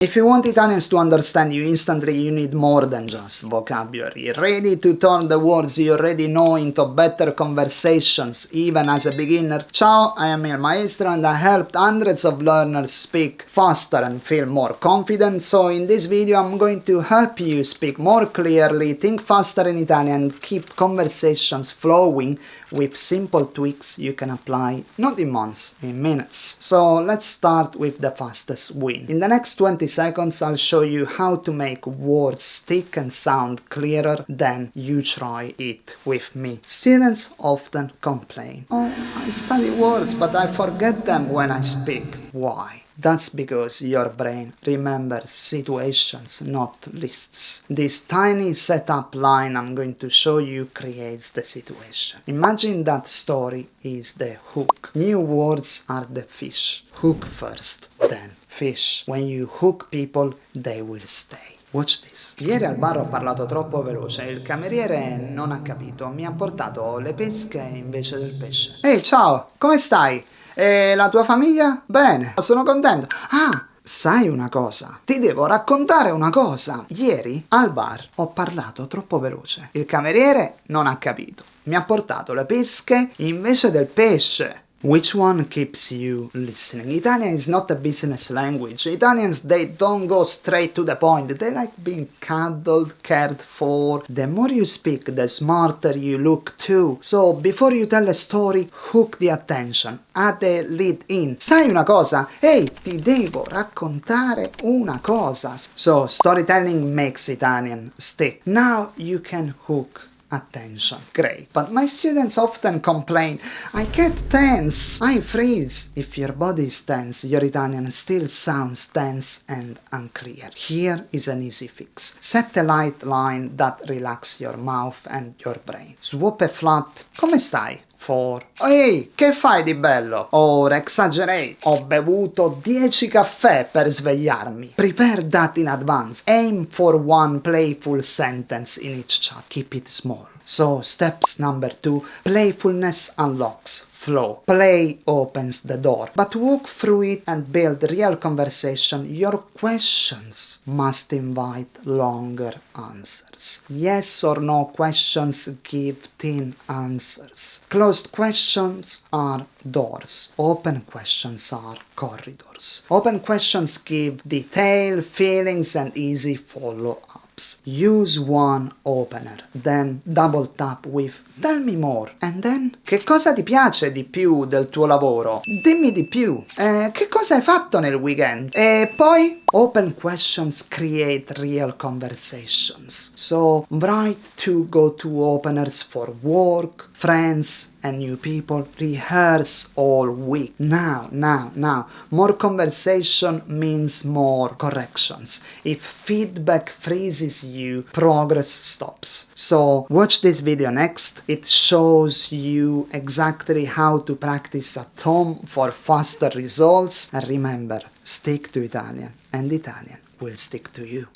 If you want Italians to understand you instantly, you need more than just vocabulary. Ready to turn the words you already know into better conversations, even as a beginner? Ciao, I am your Maestro and I helped hundreds of learners speak faster and feel more confident. So in this video I'm going to help you speak more clearly, think faster in Italian and keep conversations flowing with simple tweaks you can apply not in months, in minutes. So let's start with the fastest win. In the next 20 seconds I'll show you how to make words stick and sound clearer than you try it with me. Students often complain, "Oh, I study words but I forget them when I speak." Why? That's because your brain remembers situations, not lists. This tiny setup line I'm going to show you creates the situation. Imagine that story is the hook. New words are the fish. Hook first, then fish. When you hook people, they will stay. Watch this. Ieri al bar ho parlato troppo veloce e il cameriere non ha capito. Mi ha portato le pesche invece del pesce. Ehi, ciao, come stai? E la tua famiglia? Bene, sono contento. Ah, sai una cosa? Ti devo raccontare una cosa. Ieri al bar ho parlato troppo veloce. Il cameriere non ha capito. Mi ha portato le pesche invece del pesce. Which one keeps you listening? Italian is not a business language. Italians, they don't go straight to the point. They like being cuddled, cared for. The more you speak, the smarter you look too. So, before you tell a story, hook the attention. Add a lead in. Sai una cosa? Ehi, ti devo raccontare una cosa. So, storytelling makes Italian stick. Now you can hook attention. Great. But my students often complain, I get tense, I freeze. If your body is tense, your Italian still sounds tense and unclear. Here is an easy fix. Set a light line that relaxes your mouth and your brain. Swap a flat, come stai? For, ehi, che fai di bello? Or exaggerate, ho bevuto 10 caffè per svegliarmi. Prepare that in advance. Aim for one playful sentence in each chat. Keep it small. So, steps number 2, playfulness unlocks flow. Play opens the door. But walk through it and build real conversation. Your questions must invite longer answers. Yes or no questions give thin answers. Closed questions are doors. Open questions are corridors. Open questions give detail, feelings and easy follow-up. Use one opener, then double tap with tell me more, and then che cosa ti piace di più del tuo lavoro? Dimmi di più. Che cosa hai fatto nel weekend? E poi open questions create real conversations. So write two go-to openers for work, friends and new people. Rehearse all week. Now. More conversation means more corrections. If feedback freezes you, progress stops. So watch this video next. It shows you exactly how to practice at home for faster results. And remember, stick to Italian and Italian will stick to you.